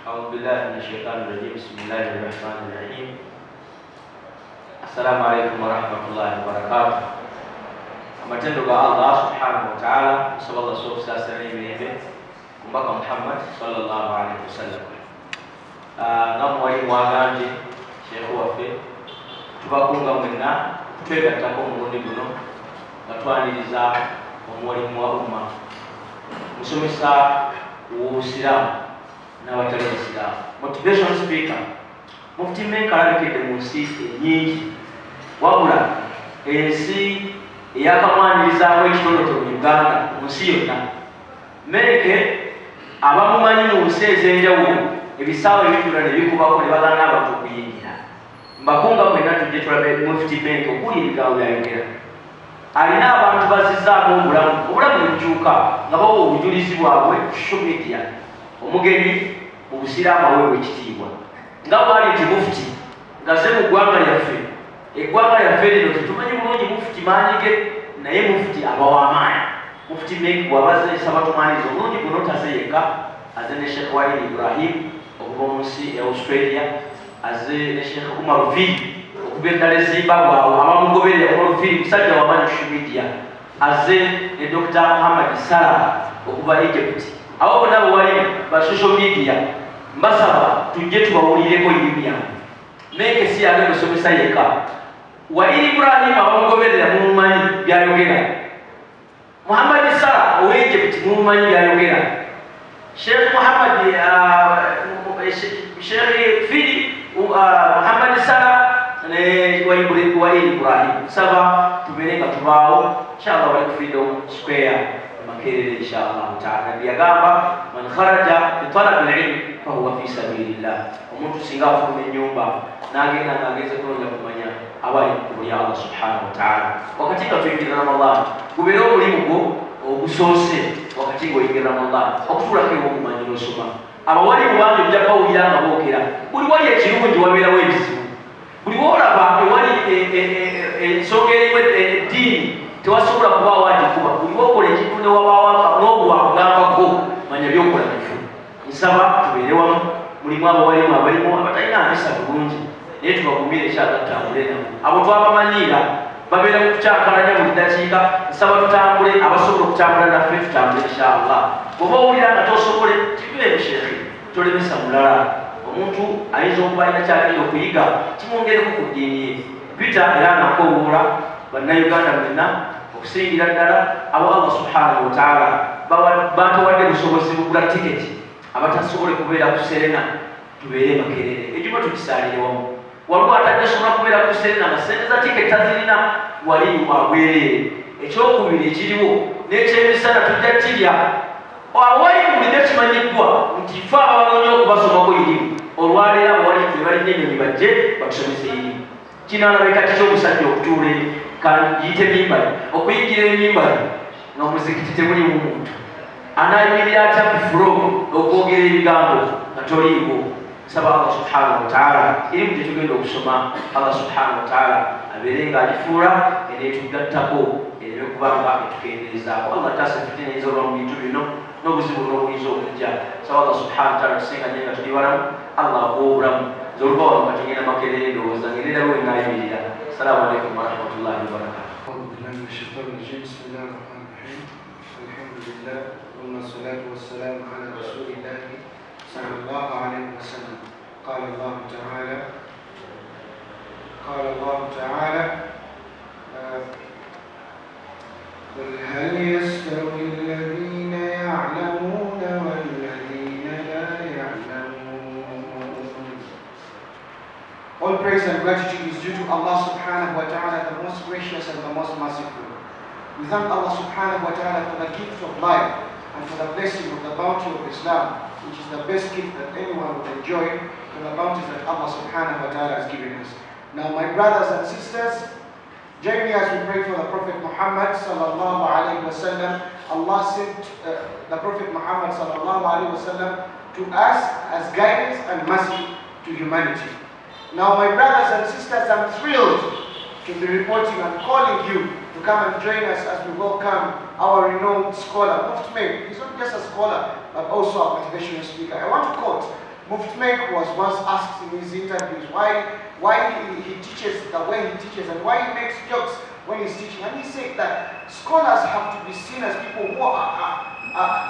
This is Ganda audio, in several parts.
أعوذ بالله من الشيطان الرجيم بسم الله الرحمن الرحيم السلام عليكم ورحمة الله وبركاته amatendo ga Allah subhanahu wa ta'ala sallallahu alaihi wasallam mirembe kumbaka Muhammad sallallahu alaihi wasallam namwali mwaganje Sheikh waffe tubakunga mwenna twegattako omulundi guno nga twaniriza omulimu wa umma musomesa w'Obusiraamu n'abatali Basiraamu. Motivation speaker Mufti Menk alabikidde mu nsi ennyingi wabula ensi eyakamwanirizaako ekitoloto mu Uganda mu nsi yonna. Menk abamumanyi mu nsi ez'enjawulo ebisaawe ebitula ne bikubako ne bagana abantu okuyingira. Mbakunga mwenna tujje tulabe Mufti Menk okuli ebigambo byayogera. Alina abantu bazizzaamu obulamu bukyuka nga bawa obujulizi bwabwe ku social media. Omugenyi mu Busiraamu aweebwa ekitiibwa nga bwali nti Mufti ngaze mu ggwanga lyaffe. Eggwanga lyaffe lino tetumanyi bulungi Mufti maanyige naye Mufti aba w'amaanyi. Mufti Menk bw'abaze nsaba tumwaniriza omulundi guno taze yekka, aze ne Sheikh Ibrahim okuva mu nsi ya Australia, aze ne Sheikh Umar okuva eddala eZimbabwe awo abamugoberera Umar musajja w'amaanyi social media, aze ne Dr. Muhammad okuva Egypt. Abo bonna bwali ba social media mbasaba tujje tubawulireko ennimi yaabwe. Menk si yagenda osomesa yekka. Ibrahim abamugoberera mumumanyi byayogera. Muhammad ow'Egypt mumumanyi byayogera. Sheikh Muhammad Sheikh Muhammad ne wa Ibrahim saba tubeere nga tubaawo inshallah bali ku Freedom Square makerere inshallah ta'ala byagamba man kharaja bi talab al-ilm fa huwa fi sabilillah. Omuntu singa afuna ennyumba n'agenda ng'ageze kulonda kumanya abali ku ya Allah subhanahu wa ta'ala. Wakati nga tuyingira Ramadan gubeera omulimu gwo ogusoose wakati ng'oyingira Ramadan okutulako ewokumanyi n'osoma. Abawali mu bangi ojja bawulira nga boogera buli wali ekirungi wabeerawo ebizibu, buli woolaba ewali ensonga erimu eddiini tewasobola kubaawo agikuba. Buli wokola ekintu ne wabaawo n'obwakugambako manya byokola bifu. Nsaba tubeere wamu, mulimu abawalimu abalimu abatalina mpisa bulungi naye tubagumire ekyagatambule nabo. Abo twabamanyiira babeera mu kucyankalanya buli ddakiika. Nsaba tutambule, abasobola okutambula naffe tutambule inshallah. Bw'oba owulira nga tosobole kibeere Sheikh, tolemesa mulala. Omuntu ayinza okuba alina kyagenda okuyiga kimwongereko ku ddiini ye. Bita era nakowoola bannayuganda mwenna okusingira ddala abo Allah subhanahu wa ta'ala batuwadde busobozi bugula tiketi abatasobole kubeera ku Serena tubeere Makerere. Ejuma tukisaalire wamu. Waliwo atajasobola kubeera ku Serena nga sente za tiketi tazirina wali wabwereere. Ekyokubiri ekiriwo n'ekyemisana tujja kirya awali mulide kimanyiddwa nti fe ababanoonya okubasomako irimu olwaleero abawali tebalina ennyonyi bajje batusomesa irimu. Kinaalabika kiky'omusajja okutuula kayite mimbali okuyingira emimbali nga muzikiti temulimu muntu anaayimirira atya ku fulo okwogera ebigambo nga toliiwo. Nsaba Allah subhanahu wa ta'ala irimu gyetugenda okusoma Allah subhanahu wa ta'ala abeere ng'agifuula eneetugattako ereme kubanga etukendeezaako. Allah taasa fitina eyinza olwa mu bintu bino n'obuzibu n'obuyinza okujja. Nsaba Allah subhanahu wa ta'ala tusenganye nga tuli balamu. Allah ag'obulamu zolubawo nga tugenda Makerere ndowooza ng'erirawo enaayimirira. السلام عليكم ورحمة الله وبركاته. أعوذ بالله من الشيطان الرجيم بسم الله الرحمن الرحيم الحمد لله ثم الصلاة والسلام على رسول الله صلى الله عليه وسلم. قال الله تعالى قل هل يستوي الذين يعلمون والذين لا يعلمون. All praise and gratitude is due to Allah subhanahu wa ta'ala, the most gracious and the most merciful. We thank Allah subhanahu wa ta'ala for the gift of life and for the blessing of the bounty of Islam, which is the best gift that anyone would enjoy from the bounties that Allah subhanahu wa ta'ala has given us. Now my brothers and sisters, join me as we pray for the Prophet Muhammad sallallahu alayhi wa sallam. Allah sent the Prophet Muhammad sallallahu alayhi wa sallam to us as guidance and mercy to humanity. Now my brothers and sisters, I'm thrilled to be reporting and calling you to come and join us as we welcome our renowned scholar, Mufti Menk. He's not just a scholar, but also a motivational speaker. I want to quote Mufti Menk was once asked in his interviews why he teaches the way he teaches and why he makes jokes when he's teaching. And he said that scholars have to be seen as people who are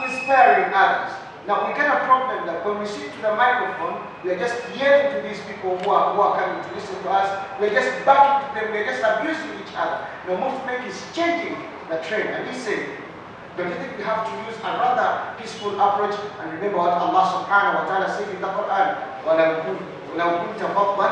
inspiring others. Now we get a problem that when we sit to the microphone, we are just yelling to these people who are coming to listen to us. We are just backing to them. We are just abusing each other. Now Mufti Menk is changing the trend, and he said, don't you think we have to use a rather peaceful approach and remember what Allah subhanahu wa ta'ala said in the Quran? وَلَوْ كُنْتَ فَضًّا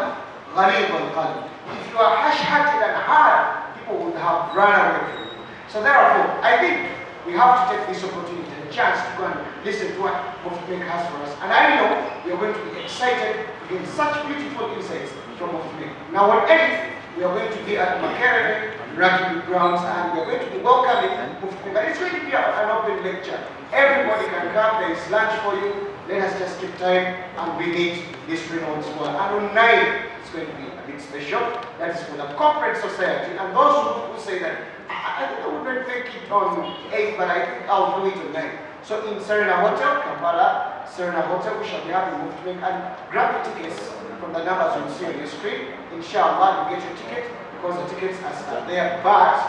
غَلِيظَ الْقَلْبِ. If you are harsh-hearted and hard, people would have run away from you. So therefore, I think we have to take this opportunity and chance to go and listen to what Mufti Menk has for us. And I know we are going to be excited to get such beautiful insights from Mufti Menk. Now on 8th, we are going to be at Makerere Rugby Grounds, and we are going to be welcoming Mufti Menk. It's going to be an open lecture. Everybody can come, there is lunch for you. Let us just keep time and we meet this renowned scholar. And on 9th, it's going to be a bit special. That is for the corporate society. And those who say that, I think I would not make it on 8th, but I think I'll do it on 9th. So in Serena Hotel, Kampala, Serena Hotel, we shall be having Mufti Menk, and grab the tickets from the numbers you see on your screen. Inshallah, you get your ticket because the tickets are there, but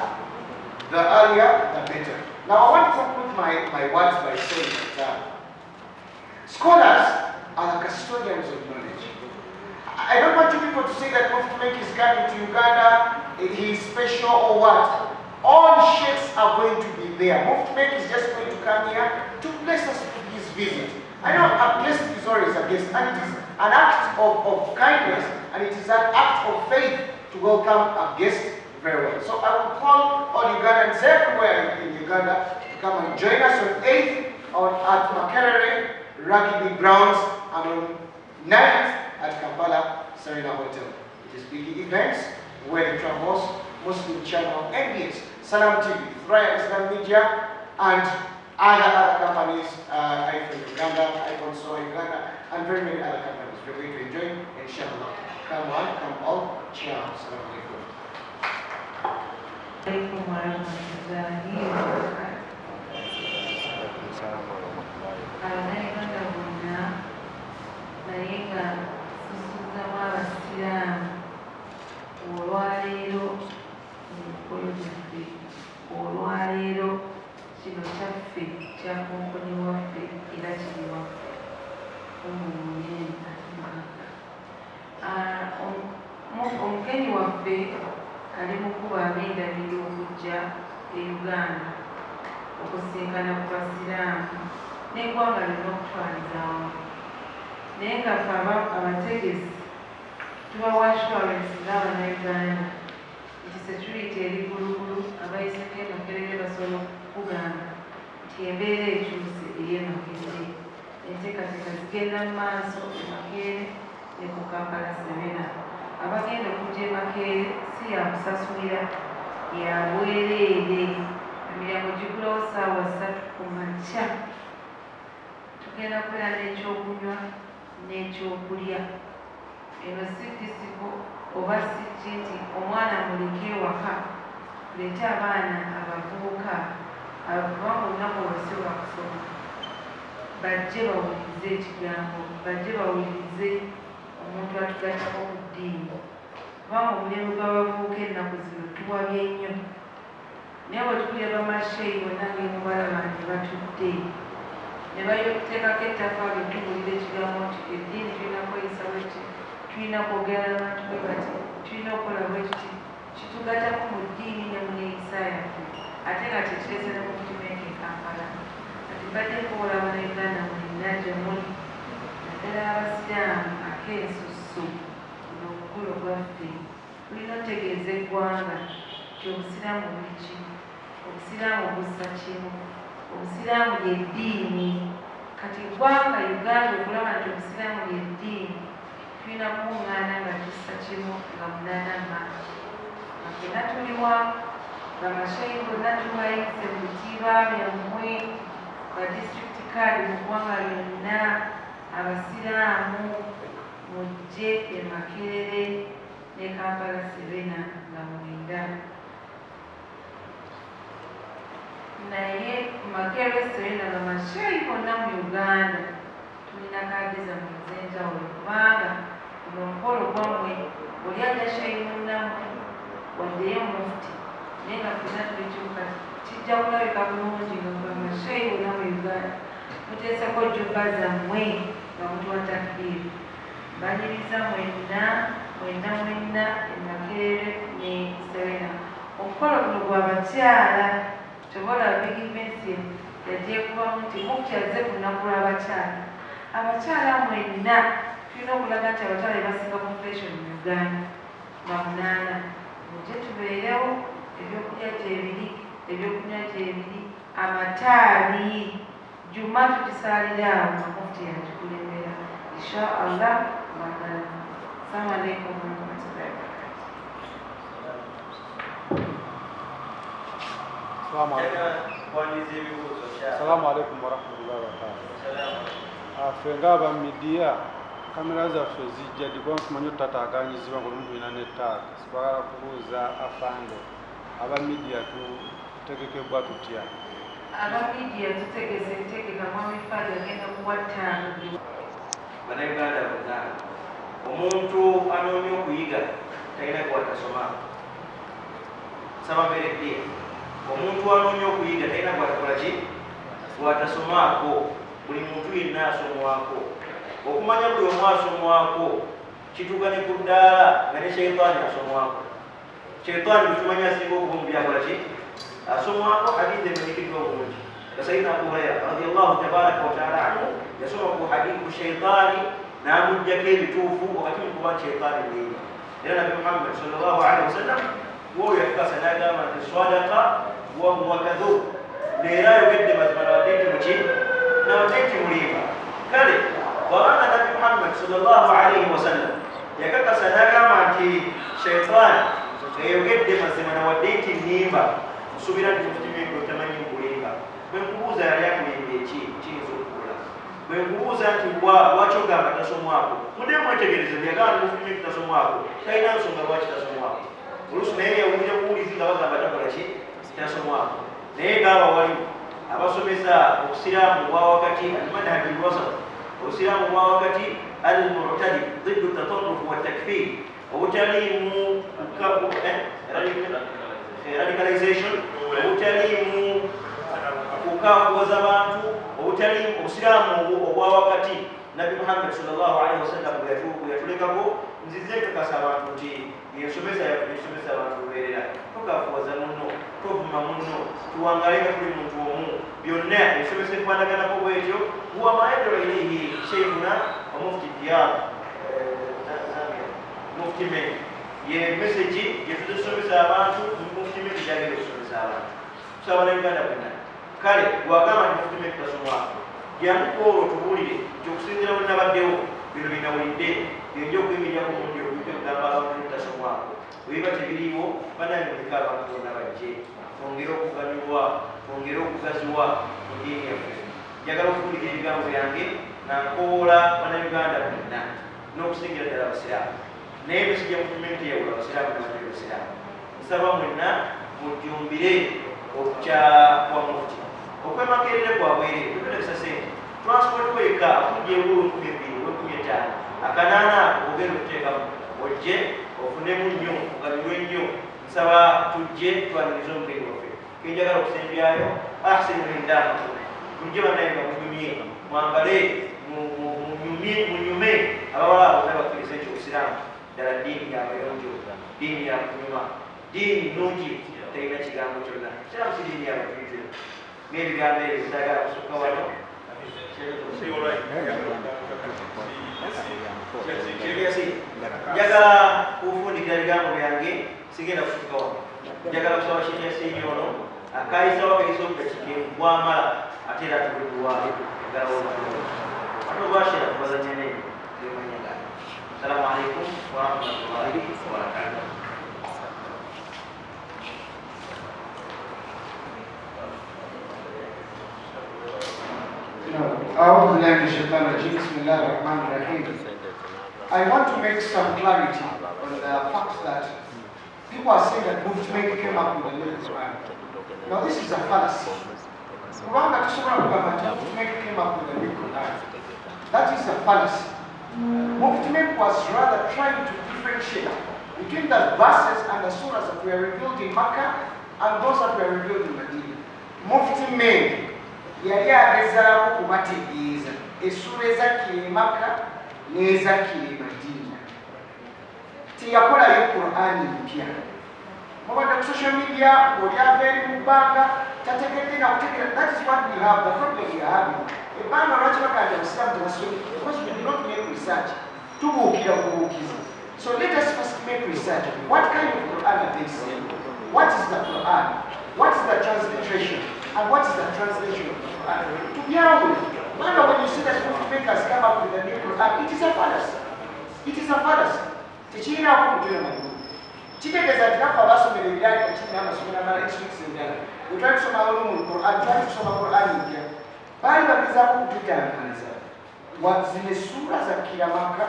the earlier, the better. Now I want to conclude my words by saying that scholars are the custodians of knowledge. I don't want you people to say that Mufti Menk is coming to Uganda, he is special or what. All sheikhs are going to be there. Mufti Menk is just going to come here to bless us with his visit. I know a guest is always a guest, and it is an act of kindness, and it is an act of faith to welcome a guest very well. So I will call all Ugandans everywhere in Uganda to come and join us on 8th at Makerere Rugby Grounds, and on 9th at Kampala Serena Hotel. It is big events, wedding travels, Muslim channel, NBS, Salam TV, Thrive Islam Media, and other companies, iPhone Uganda, iPhone Soy Uganda, and very many other companies. We're going to enjoy, inshallah. Come on, come all, cheer. Assalamu alaikum. Olwaleero kino kyaffe kyakonkoni waffe era kiriwa omugenyi waffe ali mukuba ab'endabiro okujja e Uganda okusinkana ku basiraamu n'eggwanga lyonna okutwaliza wamu, naye nga ffe abategesi tubawa assurance ng'Abannayuganda nti security eri gulugulu, abayiseko e Makerere basobola okukugamba nti embeera ekyuse ey'e Makerere, enteekateeka zigenda mu maaso e Makerere ne ku Kampala Serena. Abagenda okujja e Makerere si ya kusasulira, ya bwereere. Emiryango gigulawo ssaawa 3 ku makya. Tugenda kubeera n'ekyokunywa n'ekyokulya. Eno si disiko oba si nti omwana muleke ewaka, tuleete abaana abavubuka abakubanga olunaku olwasiba kusoma, bajje bawulirize ekigambo, bajje bawulirize omuntu atugattako ku ddiini. Kubanga omulembe gw'abavubuka ennaku zino tuwabye nnyo, naye bwe tukulya bamasheyi bonna ng'emubalaba nti batudde ne bateekako ettaffaali tuwulira ekigambo nti eddiini tulina kweyisa bweti, tulina kwogera n'abantu bwe bati, tulina okukola bwe tuti, kitugattako mu ddiini ne mu neeyisa yaffe. Ate nga kyekirese ne Mufti Menk e Kampala. Kati mbadde nkobola Bannayuganda mwenna gye muli, naddala Abasiraamu ak'ensusu n'omukolo gwaffe. Tulina otegeeza eggwanga nti Obusiraamu buli kimu, Obusiraamu bussa kimu, Obusiraamu ly'eddiini. Kati eggwanga Uganda okulaba nti Obusiraamu ly'eddiini, tulina kuŋŋaana nga tussa kimu nga munaana maaso. Nga ffenna tuliwa, nga masheyi bonna tubayise mu bitiibwa byammwe, nga disitulikiti kaadi mu ggwanga lyonna, Abasiraamu mujje e Makerere ne Kampala Serena nga mwenda. Naye Makerere Serena nga masheyi bonna mu Uganda tulina mulina kaadi zammwe ez'enjawulo kubanga guno omukolo gwammwe oli ajja sheeyi munnammwe waddeyo mufti naye nga ffenna tulikyuka kijja kulabika bulungi nga sheeyi wonna mu Uganda muteeseko jjubba zammwe nga mutuwa takbiiri mbaniriza mwenna Makerere ne Serena. Omukolo guno gw'abakyala tobola big events yagyekubamu nti Mufti azze ku lunaku lw'abakyala. Abakyala mwenna tulina okulaga nti abakyala bebasinga population mu Uganda nga 8. Mujje tubeerewo ebyokulya gyebiri ebyokunywa gyebiri amataali juma tugisaalira awo nga Mufti yagikulembera insha Allah magala. Assalamu alaikum warahmatullahi wabarakatuh. Assalamu alaikum warahmatullahi wabarakatuh. Fenga aba media kamera zaffe zijja dibwa nkumanyi otataganyizibwa nga omuntu ina nettaaga sibagala kubuuza afande aba media tutegekebwa tutya? Aba media tutegeze ntegeka mwamifaadi agenda kuwattaano Bannayuganda bonna omuntu anoomye okuyiga talina gwatasoma saba mberedde omuntu anoomye okuyiga talina gwatakola ki gwatasomaako buli muntu yenna asomwako okumanya buli omu asomwako kituuka ne ku ddaala nga ne sheitaani asomwako sheitaani bitumanya asinga okuva mu byakola ki asomwako hadithi emanyikiddwa obulungi sayidina Abu Huraira radiyallahu tabaraka wa taala anhu yasoma ku hadithu sheitaani n'amuggyako ebituufu wakati mukuba sheitaani neeri era Nabi Muhammad sallallahu alaihi wasallam woyo yakakasa n'agamba nti swadaka wa muwakadhu leero ayogedde mazima nawadde nti muki nawadde nti mulimba kale wabanga Nabi Muhammad sallallahu alaihi wasallam yakakasa n'agamba nti sheitaani eyogedde mazima nawadde nti nnimba nsuubira nti Mufti Menk otamanyi nkulimba bwe nkubuuza yali akulimba eki kiyinza okukula bwe nkubuuza nti lwaki ogamba tasomwako mudde mwetegereze byagamba Mufti Menk tasomwako talina nsonga lwaki tasomwako oluusi naye yawulira buwulizi nga bagamba takola ki tasomwako naye gaaba walimu abasomesa obusiraamu bwa wakati almanhaji lwasat obusiraamu bwa wakati almu'tadi ضد التطرف والتكفير obutaliimu radicalization obutaliimu kukafuwaza abantu obutaliimu obusiraamu obwa wakati Nabi Muhammad sallallahu alaihi wasallam bwe yatulekako nzize kakasa abantu nti yensomesa yasomesa abantu lubeerera tokafuwaza munno tovuma munno tuwangale nga tuli muntu omu byonna ensomesa ekwanaganako bwetyo huwa ma yad'u ilayhi sheikhuna wa mufti diyar Mufti Menk ye message gyetuzisomesa abantu Mufti Menk gyagenda okusomesa abantu tusaba Uganda bonna kale gwagamba nti Mufti Menk tasomwako gyamukoolo tubuulire nti okusinzira bwe nabaddewo bino binawulidde byenja okwemirya ku mundi okugamba abantu tasomwako webiba tebiriiwo banange muleka abantu bonna bajje twongere okuganyulwa twongere okugaziwa mu ddiini yaffe njagala okubuulira ebigambo byange nankoola bannayuganda bonna n'okusingira ddala abasiraamu naye emisijja Mufti Menk teyawula abasiraamu n'abatali basiraamu nsaba mwenna mujjumbire okukya kwa Mufti okwemakerere kwabwerere tutegesa sente transport weka akujja enkulu 2,000 akanaana ogenda okuteekamu ojje ofunemu nnyo oganyulwe nnyo nsaba tujje twaniriza omugenyi waffe kenjagala okusembyayo ahsinu lindamaku tujje bannaye nga munyumye mwambale munyume abawala bonna bakkiriza ekyo obusiraamu ddala ddiini yabayonjo ddiini yakunyuma ddiini nnungi terina kigambo kyonna kiraamu si ddiini yabajulize n'ebigambo ebyo bitagala kusukka wano njagala kufundikira ebigambo byange sigenda kusukka wano njagala kusaba kinyasiinyi ono akayisawo akayisa okudakike bwamala ate era atubulidwayo njagala olwalo ate obwashira kubazanyene emanyaga assalamu alaikum warahmatullahi wabarakatuh. أعوذ بالله من الشيطان الرجيم بسم الله الرحمن الرحيم. I want to make some clarity on the fact that people are saying that Mufti Menk came up with a new Quran. Now this is a fallacy. Quran Mufti Menk came up with a new Quran. That is a fallacy. Mufti Menk was rather trying to differentiate between the verses and the surahs that were revealed in Makkah and those that were revealed in Medina. Mufti Menk yali agezaako kubategeeza essura ezakkira e Makka n'ezakkira e Madina. Teyakolayo Qur'ani mpya. Mubadde ku social media oli ava eri mu bbanga tategedde na kutegeera. That is what we have, the problem we are having. Ebbanga lwaki bagamba Abasiraamu tebasomye? Because we do not make research. Tubuukira bubuukizi. So let us first make research. What kind of Quran are they saying? What is the Quran? What is the transliteration? And what is the translation of the Quran? To be honest, when you see that Mufti Menk has come up with a new Quran, it is a fallacy. It is a fallacy. Tekiina okumutuula magulu. Kitegeeza nti naffe abasomera ebirala ekiri n'amasomero amala extricts endala. Bwe twali tusoma ulumul Quran, twali tusoma Quran mpya. Baali bagezaako okututangaliza. Zino essura zakkira Makka,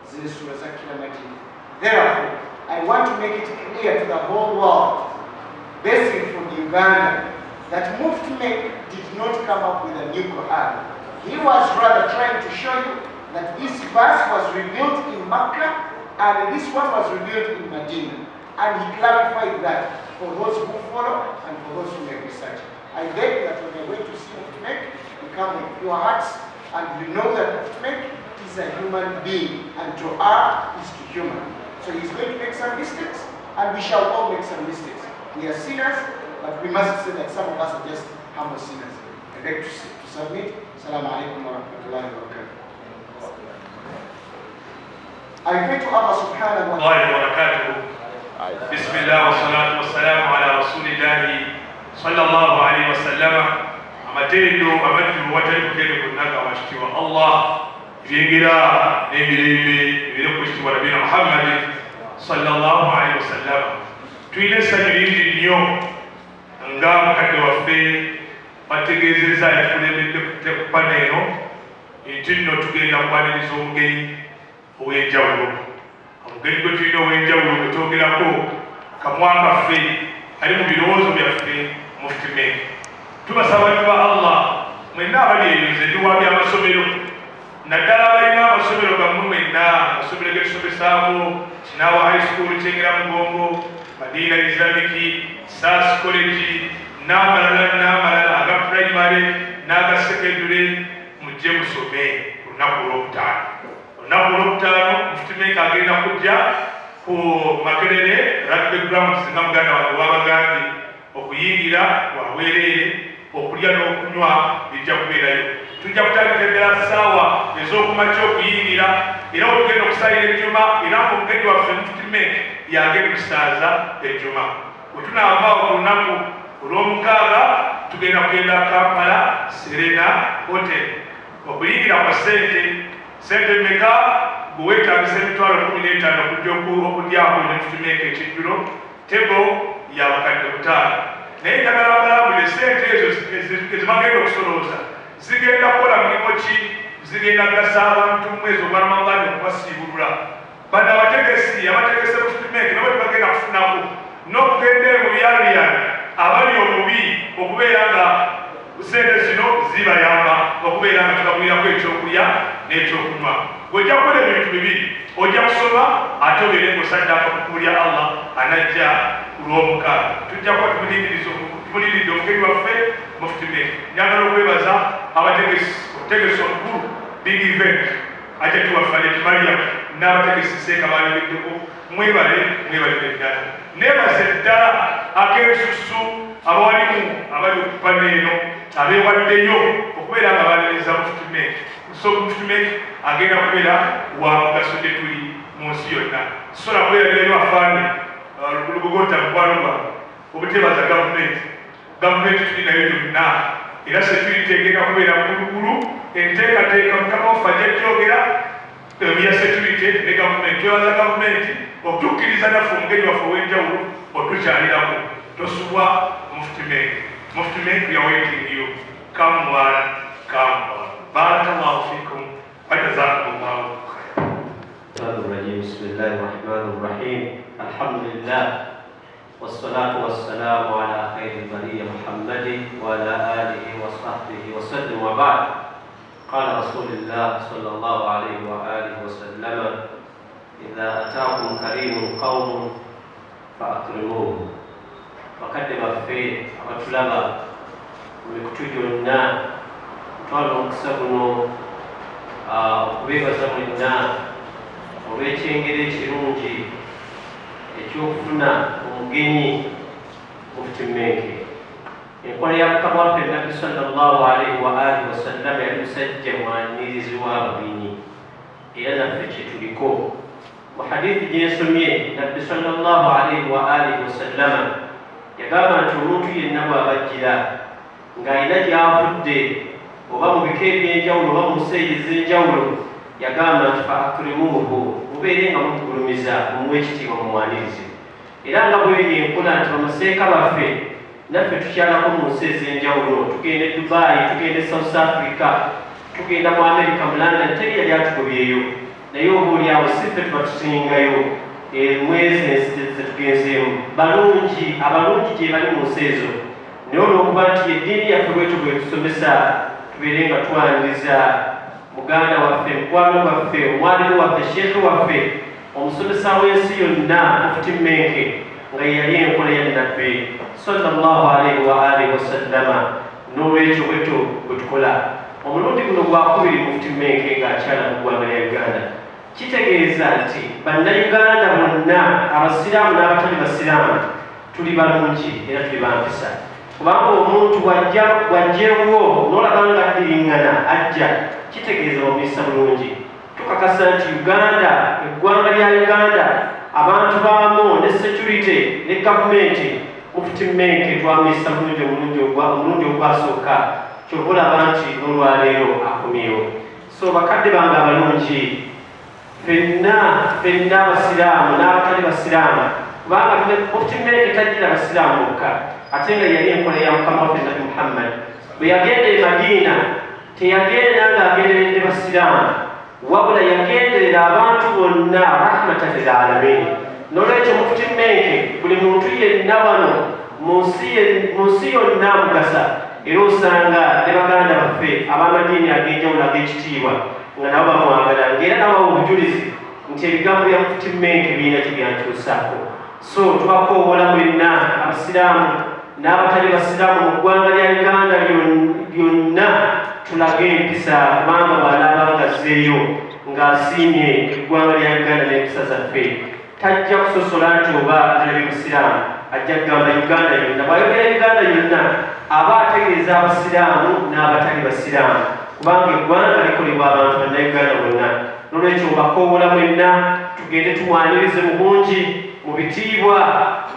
zino essura zakkira Madina. Therefore, I want to make it clear to the whole world, basically from Uganda, that Mufti Menk did not come up with a new Quran. He was rather trying to show you that this verse was revealed in Makkah and this one was revealed in Medina. And he clarified that for those who follow and for those who make research. I beg that when you're going to see Mufti Menk, you come with your hearts and you know that Mufti Menk is a human being and to err is to human. So he's going to make some mistakes and we shall all make some mistakes. We are sinners, but we must say that some of us are just humble sinners. I beg to submit. Assalamu alaikum wa rahmatullahi wa barakatuh. I pray to Allah subhanahu wa ta'ala. Bismillah wa salatu wa salamu ala rasulillahi sallallahu alayhi wa sallama. Amatendo amatu watalukene kunaga washtiwa Allah. Vingira nemirembe bire kushtiwa Nabina Muhammad sallallahu alayhi wa sallama. Tuine sanyiringi nnyo nga mukadde waffe bategeezezza yakulembedde ku paneero nti nno tugenda kwaniriza omugenyi ow'enjawulo. Omugenyi gwe tulina ow'enjawulo gwe twogerako kamwakaffe ali mu birowoozo byaffe Mufti Menk. Tubasaba tuba Allah mwenna abali eyo nze ndi wa by'amasomero naddala abalina amasomero gammwe mwenna amasomero ge tusomesaako Kinaawa high school Kyengera Mugongo, Madina Islamic, SAS College, n'amalala aga primary n'aga secondary mujje musome olunaku olwokutaano. Olunaku olwokutaano Mufti Menk agenda kujja ku Makerere rugby grounds nga muganda wange wabagambye okuyingira wabwereere okulya n'okunywa bijja kubeerayo. Tujja kutandika eddala ssaawa ez'okumakya okuyingira era otugenda okusalira ejjuma era omugenyi waffe Mufti Menk yagenda okusaaza ejjuma. Bwe tunaavaawo ku lunaku olw'omukaaga tugenda kugenda Kampala Serena Hotel okuyingira kwa sente mmeka gwe weetaagisa emitwalo 15 okujja okulyako ne Mufti Menk ekijjulo tebo y'abakadde 5. Naye njagala balambule sente ezo ezibagenda okusolooza zigenda kukola mulimu ki? Zigenda gasa abantu mu mwezi ogw'Ramadani okubasiibulula. Bano abategesi Mufti Menk nabo tebagenda kufunako n'okugenda mu byaluyali abali omubi okubeera nga sente zino zibayamba okubeera nga tubagulirako ekyokulya n'ekyokunywa. Bw'ojja kukola ebintu bibiri, ojja kusoma ate obeere ng'osaddaaka kukulya Allah anajja ku lw'omukaaga. Tujja kuba tumuliridde omugenyi waffe Mufti Menk. Njagala okwebaza abategesi obutegesi omukulu big event ate tuwafale Mariam n'abategesi Seeka bayogeddeko mwebale ddala. Neebaze ddala ak'ebisusu abawalimu abali ku paneero abeewaddeyo okubeera nga balereza Mufti Menk. So Mufti Menk agenda kubeera wa mugaso gye tuli mu nsi yonna. Sola kubeera ewafaane lugogota mukwano gwange obutebaza gavumenti tuli nayo yonna era security egenda kubeera kulugulu enteekateeka Mukama waffe ajja gyogera ya security ne gavumenti. Twebaza gavumenti okutukkiriza naffe omugenyi waffe ow'enjawulo otukyalirako tosubwa Mufti Menk. Mufti Menk we are waiting you. Come one, come one. Barakallahu fikum wa jazakumullahu khairan. Bismillahirrahmanirrahim. Alhamdulillah. Wassalatu wassalamu ala khairil bariyya Muhammadin wa ala alihi wa sahbihi wa sallam wa ba'd. قال رسول الله صلى الله عليه وآله وسلم إذا أتاكم كريم قوم فأكرموه وقدم فيه أبتلغا ويكتجرنا طالب سبنو okubeebaza mwenna olw'ekyengeri ekirungi ekyokufuna omugenyi Mufti Menk. Enkola ya Mukama waffe Nabbi sallallahu alaihi wa alihi wasallam yali musajja mwanirizi w'abagenyi era naffe kyetuliko. Mu hadithi gye nsomye Nabbi sallallahu alaihi wa alihi wasallam yagamba nti omuntu yenna bw'abajjira ng'alina gy'avudde oba mu bika eby'enjawulo oba mu nseegi ez'enjawulo yagamba nti fa akrimuhu mubeere nga mugulumiza mumuwe ekitiibwa mumwanirize. Era nga bweri enkola nti bamaseeka baffe naffe tukyalako mu nsi ez'enjawulo, tugenda e Dubai, tugenda e South Africa, tugenda mu America mu London, teri yali atugobyeyo naye obaolyawo si ffe tuba tusingayo mwezi ensi zetugenzeemu balungi abalungi gye bali mu nsi ezo. Naye olw'okuba nti eddiini yaffe bwetu bwe tusomesa tubeere nga twaniriza muganda waffe, mukwano gwaffe, omwalimu waffe, sheekhe waffe, omusomesa w'ensi yonna Mufti Menk nga yali enkola ya Nabbi sallallahu alaihi wa alihi wasallama. N'olwekyo bwetu bwe tukola omulundi guno gwakubiri Mufti Menk ng'akyala mu ggwanga lya Uganda. Kitegeeza nti bannayuganda bonna abasiraamu n'abatali basiraamu tuli balungi era tuli bampisa. Kubanga omuntu wajjeewo n'olaba nga addiringana ajja kitegeeza omuyisa bulungi. Tukakasa nti Uganda, eggwanga lya Uganda, abantu baamu ne security ne gavumenti Mufti Menk twamuyisa bulungi omulundi ogwasooka. Kyova olaba nti n'olwaleero akomyewo. So bakadde bange abalungi, ffenna abasiraamu n'abatali basiraamu, kubanga Mufti Menk tajjira basiraamu bokka ate nga yali enkola ya Mukama waffe Nabi Muhammad. Bwe yagenda e Madiina teyagenda ng'agenderedde basiraamu, wabula yagenderera abantu bonna rahmatan lil alamin. N'olwekyo Mufti Menk buli muntu yenna wano mu nsi yonna amugasa, era osanga ne baganda baffe ab'amadiini ag'enjawulo ag'ekitiibwa nga nabo bamwagala, ng'era nabawa obujulizi nti ebigambo bya Mufti Menk birina kye byankyusaako. So tubakoowola mwenna abasiraamu n'abatali basiraamu mu ggwanga lya Uganda lyonna tulage empisa, kubanga bw'anaaba ng'azzeeyo ng'asiimye eggwanga lya Uganda n'empisa zaffe tajja kusosola nti oba alabe musiraamu, ajja kugamba Uganda yonna. Bw'ayogera Uganda yonna aba ategeeza abasiraamu n'abatali basiraamu, kubanga eggwanga likolebwa abantu bannayuganda bonna. N'olwekyo mbakoowola mwenna tugende tumwanirize mu bungi, mu bitiibwa,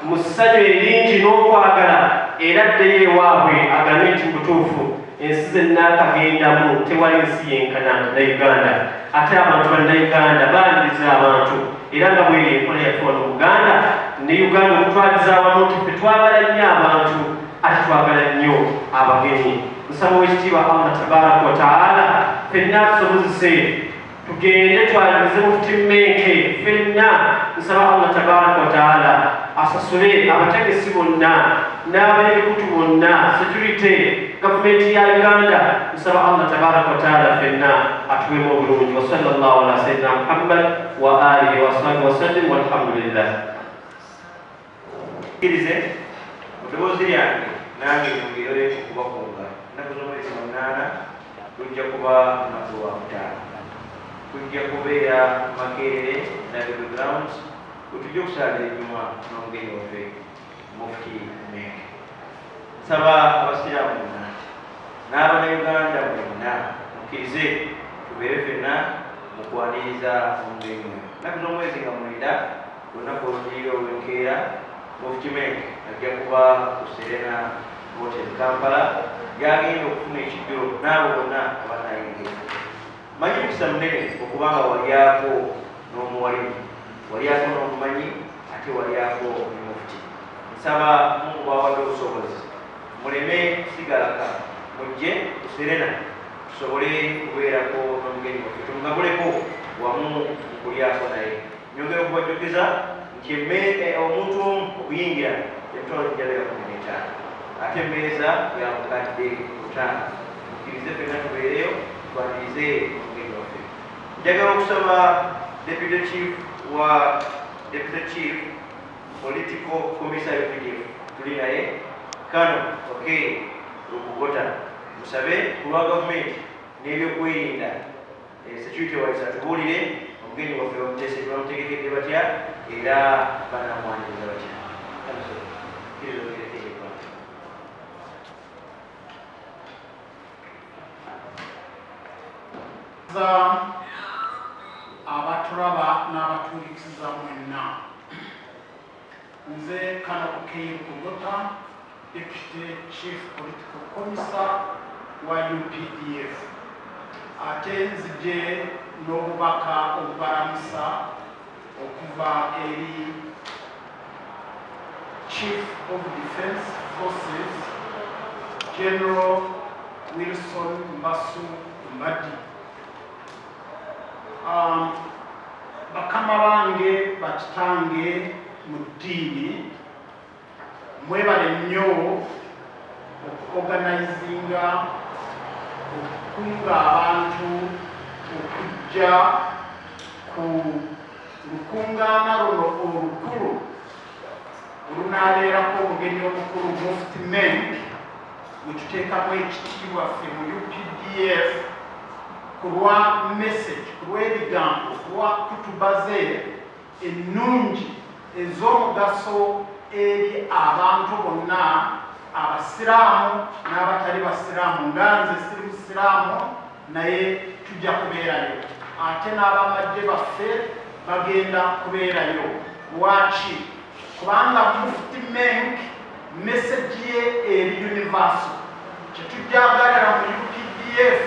mu ssanyu eringi n'okwagala, era addeyo ewaabwe agambe nti mu butuufu ensi zenna akagendamu tewali nsi yenkana na Uganda. Ate abantu bannayuganda baaniriza abantu, era nga bweri enkola yaffe wano mu Buganda ne Uganda okutwaliza awamu nti ffe twagala nnyo abantu ate twagala nnyo abagenyi. Nsaba w'ekitiibwa Allah tabaraka wa taala ffenna tusobozese tugende twanirize Mufti Menk ffenna. Nsaba Allah tabaraka wa taala asasule abategesi bonna n'abeebikutu bonna, security, gavumenti ya Uganda. Nsaba Allah tabaraka wa taala ffenna atuwemu obulungi. Wa sallallahu ala sayyidina Muhammad wa alihi wa sahbihi wa sallim walhamdulillah. Kirize muddoboozi lyange nange nyongere okubakunga ennaku z'omwezi munaana tujja kuba lunaku lwa kutaano. Tujja kubeera Makerere Nabigwe grounds wetujja okusalira ennyuma n'omugenyi waffe Mufti Menk. Nsaba abasiraamu bonna n'abannayuganda bonna mukkirize tubeere ffenna mu kwaniriza omugenyi we. Ennaku z'omwezi nga mwenda olunaku olugirira olw'enkeera Mufti Menk ajja kuba ku Serena Hotel Kampala gy'agenda okufuna ekijjulo n'abo bonna abannayingira. Manyi mukisa munene okubanga walyako n'omuwalimu, walyako n'omumanyi, ate walyako ne Mufti. Nsaba Mungu bw'awadde obusobozi muleme sigalaka, mujje ku Serena tusobole kubeerako n'omugenyi waffe, tumugabuleko wamu mukulyako naye. Nyongera okubajjukiza nti omuntu omu okuyingira emitwalo gyabeera 15, ate emmeeza ya bukadde 5. Mukkirize ffenna tubeereyo twanirize omugenyi waffe. Njagala okusaba Deputy Chief Political Commissar UPDF tuli naye Kano Kookie okugota musabe ku lwa gavumenti n'ebyokwerinda security wise atubuulire omugenyi waffe bamutegekedde batya era banamwaniriza batya. abaturaba n'abatuulikiza mwenna, nze Kano Kookie Kugota, Deputy Chief Political Commissar wa UPDF, ate nzije n'obubaka obubalamusa okuva eri Chief of Defence Forces General Wilson Mbasu Mbadi. Bakama bange bakitange mu ddiini, mwebale nnyo okuorganizinga okukunga abantu okujja ku lukungaana luno olukulu olunaaleerako omugenyi omukulu Mufti Menk gwe tuteekamu ekitiibwa ffe mu UPDF ku lwa message, ku lw'ebigambo, ku lwa kutuba ze ennungi ez'omugaso eri abantu bonna, abasiraamu n'abatali basiraamu. Nga nze siri musiraamu naye tujja kubeerayo, ate n'abamajje baffe bagenda kubeerayo. Lwaki? Kubanga Mufti Menk message ye eri universal. Kyetujjagalira mu UPDF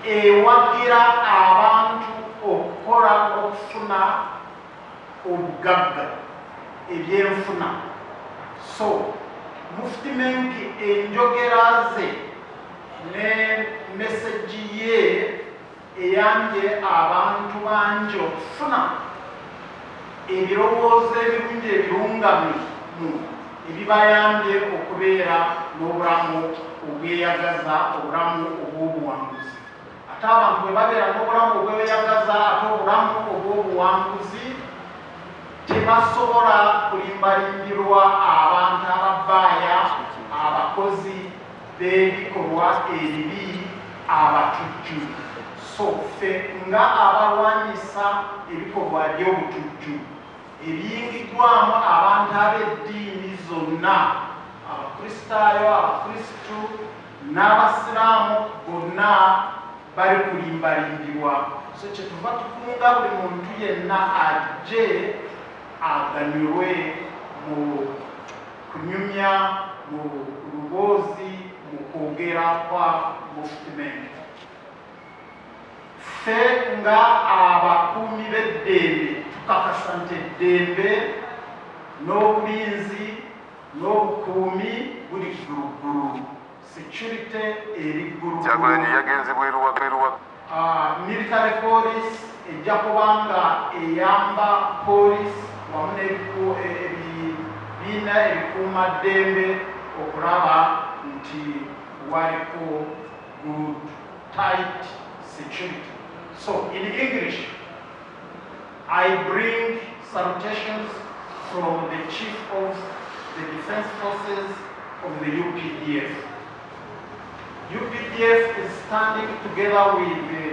ewagira abantu okukola okufuna obugagga ebyenfuna. So Mufti Menk enjogera ze ne message ye eyambye abantu bangi okufuna ebirowoozo ebirungi ebirungamu ebibayambye okubeera n'obulamu obweyagaza, obulamu obw'obuwanguzi. Ate abantu bwe babeera n'obulamu obweyagaza ate obulamu obw'obuwanguzi, tebasobola kulimbalimbirwa abantu ababbaaya, abakozi b'ebikolwa ebibi, abatujju. So ffe nga abalwanyisa ebikolwa by'obutujju ebiyingiddwamu abantu ab'eddiini zonna, abakristaayo, abakristu n'abasiraamu bonna bali kulimbalimbirwa. So kyetuva tukunga buli muntu yenna ajje aganyulwe mu kunyumya, mu luboozi, mu kwogera kwa Mufti Menk. Ffe nga abakuumi b'eddembe tukakasa nti eddembe n'obulinzi n'obukuumi buli gguluggulu. Security eri gguluggulu. Military police ejja kubanga eyamba police wamu n'ebibiina ebikuuma ddembe okulaba nti waliko good tight security. So in English, I bring salutations from the Chief of the Defence Forces of the UPDF. UPDF is standing together with the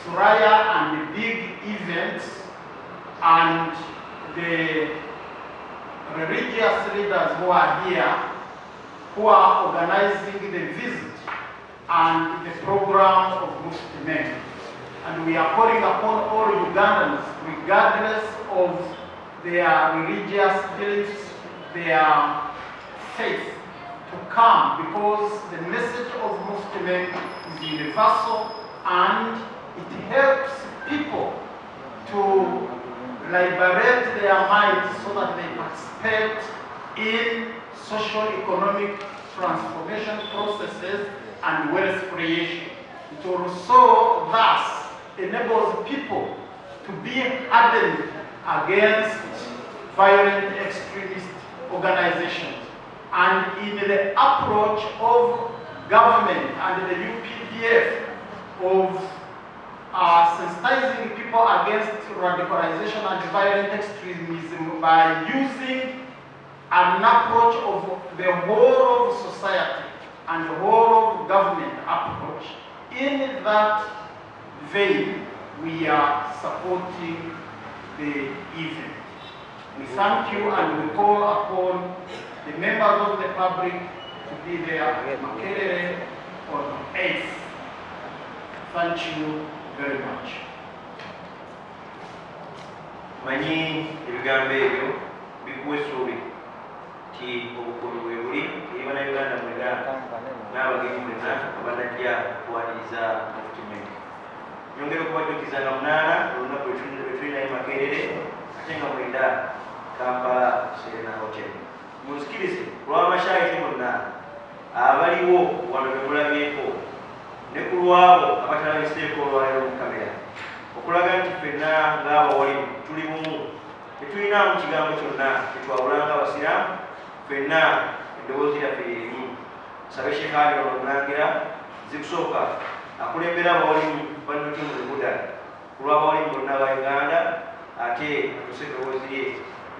Suraya and the big events and the religious leaders who are here, who are organizing the visit and the program of Mufti Menk. And we are calling upon all Ugandans, regardless of their religious beliefs, their faith, to come, because the message of Mufti Menk is universal and it helps people to liberate their minds so that they participate in socio-economic transformation processes and wealth creation. It also thus enables people to be hardened against violent extremist organizations. And in the approach of government and the UPDF of sensitizing people against radicalization and violent extremism by using an approach of the whole of society and the whole of government approach. In that vein, we are supporting the event. We thank you and we call upon the members of the public to be there at Makerere on 8th. Thank you very much. Manyi ebigambo ebyo bikuwa essuubi ti obukulu bwe buli eri bannayuganda mwena n'abagenyi mwenna abanajja okuwaniriza Mufti Menk. Nyongera okubajjukiza nga munaana olunaku lwetulinayo Makerere ate nga mwenda Kampala Serena Hotel. Munzikirize olw'amashayikhi bonna abaliwo wano be mulabyeko ne ku lwabo abatalabiseeko olwaleero mu kamera okulaga nti ffenna ng'abawalimu tuli bumu tetulinaamu kigambo kyonna tetwawulanga Abasiraamu ffenna eddoboozi lyaffe lyerimu. Nsabe Sheikh Batabukidde Omulangira zikusooka akulembera abawalimu bannukimu ebuda ku lw'abawalimu bonna aba Uganda ate atuse eddoboozi lye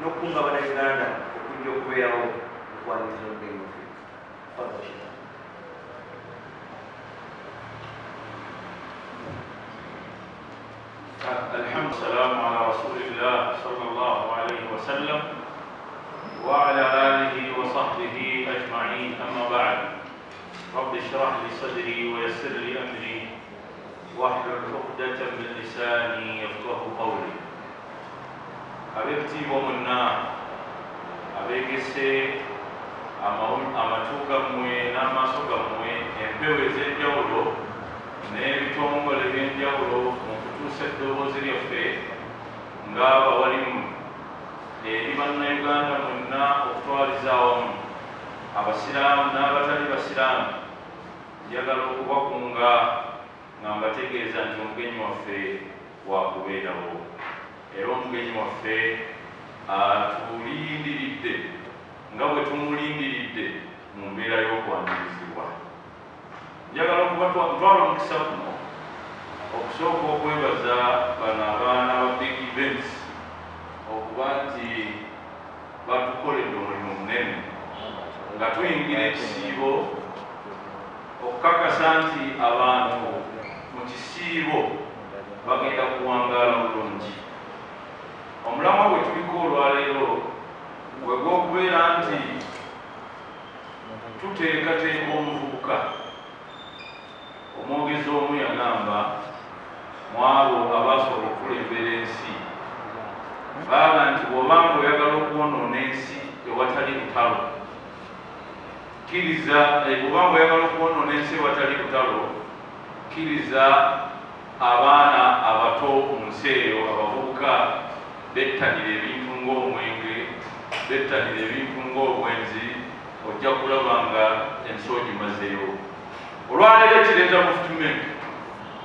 n'okukunga bannayuganda okujja okubeerawo okwaniriza omugenyi waffe. الحمد والسلام على رسول الله صلى الله عليه وسلم وعلى آله وصحبه أجمعين. أما بعد، رب اشرح لي صدري ويسر لي أمري واحلل عقدة من لساني يفقه قولي. أبيتي ومنا أبيكسي amatuuga mmwe n'amaaso gammwe empewo ez'enjawulo n'ebitongole by'enjawulo mu kutuusa eddoboozi lyaffe ng'abawalimu eri bannayuganda mwenna okutwaliza awamu Abasiraamu n'abatali Basiraamu. Njagala okubakunga nga mbategeeza nti omugenyi waffe waakubeerawo era omugenyi waffe atulindiridde nga bwe tumulindiridde mu mbeera y'okwanirizibwa. Njagala okubatwala omukisa guno okusooka okwebaza bano abaana ba big events okuba nti batukoledde omulimu munene nga tuyingira ekisiibo okukakasa nti abantu mu kisiibo bagenda kuwangaala bulungi. Omulamwa bwe tuliko olwaleero gwe gw'okubeera nti tuteekateeka omuvubuka. Omwogezi omu yagamba mu abo abaasobola okulembera ensi baaga nti bw'obanga oyagala okwonoona ensi ewatali lutalo kkiriza, bw'obanga oyagala okwonoona ensi ewatali lutalo kkiriza abaana abato mu nsi eyo abavubuka bettanira ebintu ng'omwenge, bettanira ebintu ng'obwenzi, ojja kulaba nga ensi ogimazeyo. Olwaleero ekireeta Mufti Menk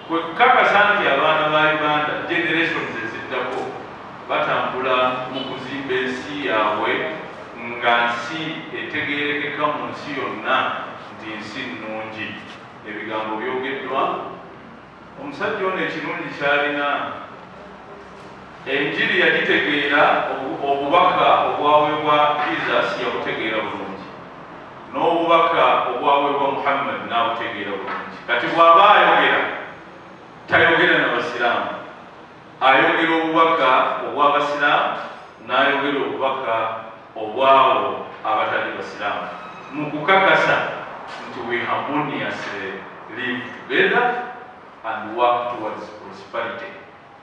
kwe kukakasa nti abaana ba Uganda generations eziddako batambula mu kuzimba ensi yaabwe nga nsi etegeerekeka mu nsi yonna nti nsi nnungi. Ebigambo byogeddwa. Omusajja ono ekirungi kyalina enjiri yagitegeera, obubaka obwaweebwa Jesus yabutegeera bulungi, n'obubaka obwaweebwa Muhammad n'abutegeera bulungi. Kati bw'aba ayogera tayogera n'Abasiraamu, ayogera obubaka obw'Abasiraamu n'ayogera obubaka obwabo abatali Basiraamu, mu kukakasa nti we harmoniously live together and work towards prosperity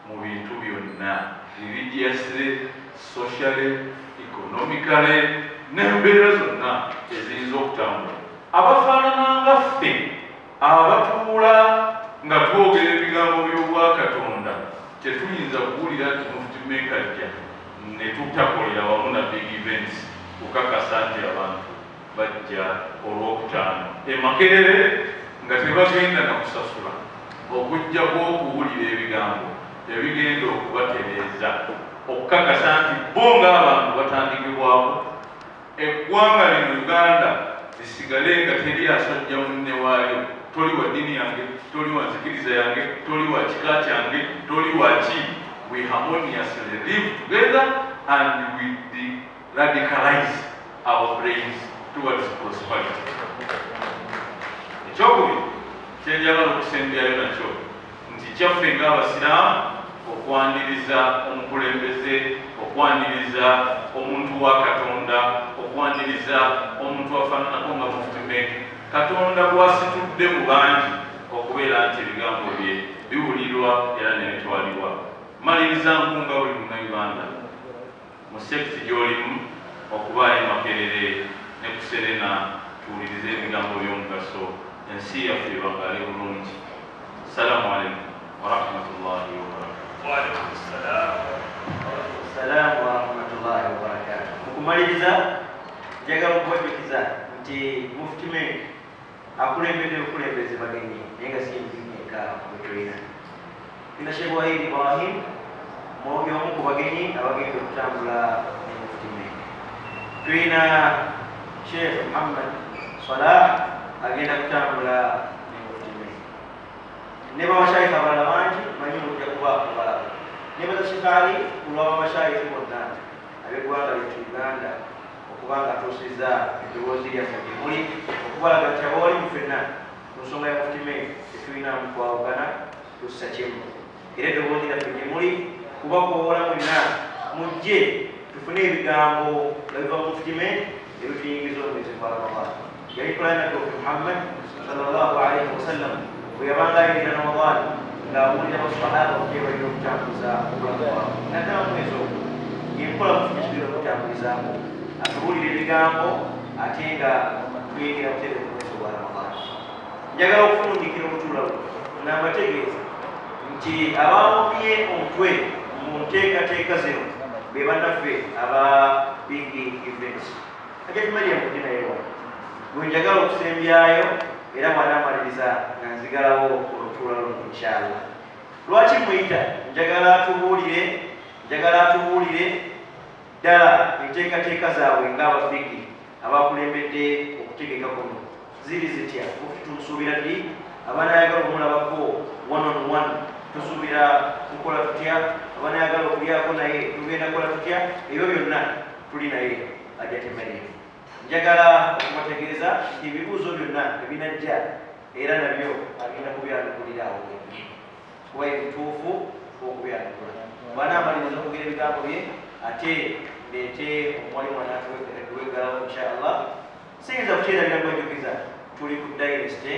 mu bintu byonna, religiously, socially, economically, n'embeera zonna eziyinza okutambula. Abafaanana nga ffe abatuula nga twogera ebigambo by'obwakatonda tetuyinza kuwulira nti Mufti Menk ajja ne tutakolera wamu na big events kukakasa nti abantu bajja olwokutaano e Makerere nga tebagenda na kusasula okujjako okuwulira ebigambo ebigenda okubatereeza okukakasa nti bo ng'abantu batandikibwako eggwanga lino Uganda zisigale nga teri asajja munne waayo, toli wa ddiini yange, toli wa nzikiriza yange, toli wa kika kyange, toli wa ki. We harmoniously live together and we radicalize our brains towards prosperity. Ekyokubiri kyenjagala okusembyayo nakyo nti kyaffe ng'Abasiraamu okwaniriza omukulembeze, okwaniriza omuntu wa Katonda, okwaniriza omuntu afaananako nga Mufti Menk. Katonda gw'asitudde mu bangi okubeera nti ebigambo bye biwulirwa era ne bitwalibwa. Maliriza nkunga buli Munnayuganda mu sekiti gy'olimu okubaayo Makerere ne Kuserena tuwulirize ebigambo by'omugaso ensi yaffe ebangale bulungi. Assalamu alaikum warahmatullahi wabarakatuh. Wa alaikum salaam wa rahmatullahi wa barakatuh. Okumaliriza njagala okubajjukiza nti Mufti Menk akulembedde obukulembeze bagenyi naye nga si eka bwe tulina. Tulina Sheikh Ibrahim omu ku bagenyi abagenda okutambula ne Mufti Menk. Tulina Sheikh Muhammad Salah agenda kutambula ne Mufti Menk. Ne bawashayikha abalala bangi manyi mujja kubaako balala. Ne bazashikaali kulw'abashayikhi bonna ab'eggwanga lyettu Uganda okuba nga tuusiza eddoboozi lyaffe gye muli, okubalaga nti abawali mu ffenna ku nsonga ya Mufti Menk tetulinamu kwawukana, tussa kimu. Era eddoboozi lyaffe gye muli kubakoowoola mwenna mujje tufune ebigambo ebiva mu Mufti Menk ebituyingiza omwezi gwa Ramadan. Yali kulana Dr. Muhammad sallallahu alaihi wasallam bwe yabanga ayingira Ramadan ng'awulira abasahaba bye balina okutambuza obulamu bwabwe. Naddala mu mwezi ogwo yenkola Mufti kitulina okutambulizaamu atubuulira ebigambo ate nga tuyingira buteebe mu mwezi gwa Ramadan. Njagala okufundikira obutuula n'abategeeza nti abawumye omutwe mu nteekateeka zino be bannaffe aba big events. Ajatumaliya mu dina yewa gwe njagala okusembyayo era bw'anaamaliriza nga nzigalawo olutuula luno inshallah. Lwaki muyita? njagala atubuulire ddala enteekateeka zaabwe ng'ababigi abakulembedde okutegeka kuno ziri zitya. Tumusuubira ddi abanayagala okumulabako one on one, tusuubira kukola tutya? Abanayagala okulyako naye tugenda kukola tutya? Ebyo byonna tuli naye ajatemerere. Njagala okubategeeza nti ebibuuzo byonna ebinajja era nabyo agenda kubyanukulira awo bwennyini kuba ebituufu okubyanukula. Bw'anaamaliriza okugera ebigambo bye ate leete omwalimu anaatuwegalawo inshallah. Siyinza kukyerabira kubajjukiza tuli ku Dynasty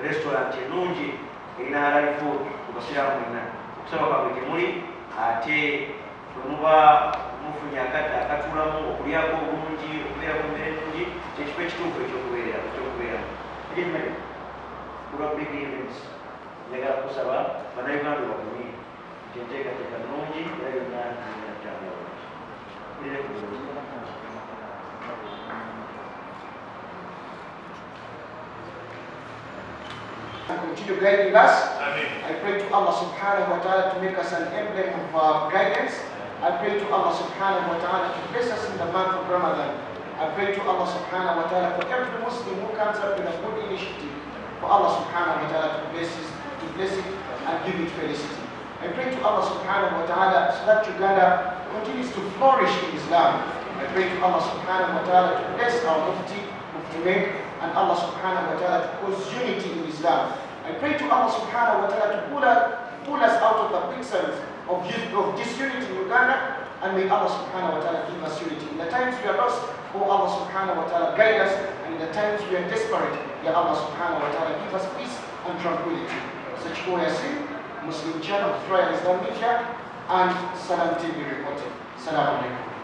restaurant ennungi erina halal food ku Basiraamu mwenna. Okusaba kwabwe gye muli ate bwe muba mufunye akatuulamu okulyako obulungi okubeera ku mmere ennungi kyekifo ekituufu ekyokubeeramu. Egimere kulwa big events njagala kusaba bannayuganda bakumye nti enteekateeka nnungi era yonna igenda kutambula bulungi. Mulire ku bulungi. Continue guiding us. Amen. I pray to Allah subhanahu wa ta'ala to make us an emblem of guidance. I pray to Allah subhanahu wa ta'ala to bless us in the month of Ramadan. I pray to Allah subhanahu wa ta'ala for every Muslim who comes up with a good initiative, for Allah subhanahu wa ta'ala to bless it and give it felicity. I pray to Allah subhanahu wa ta'ala so that Uganda continues to flourish in Islam. I pray to Allah subhanahu wa ta'ala to bless our Mufti Menk, and Allah subhanahu wa ta'ala to cause unity in Islam. I pray to Allah subhanahu wa ta'ala to pull us out of the quicksand of disunity in Uganda, and may Allah subhanahu wa ta'ala give us unity. In the times we are lost, oh Allah subhanahu wa ta'ala guide us, and in the times we are desperate, Ya Allah subhanahu wa ta'ala give us peace and tranquility. Such Yasin, Muslim channel, Trial Islam Media, and Salam TV reporting. Salam alaikum.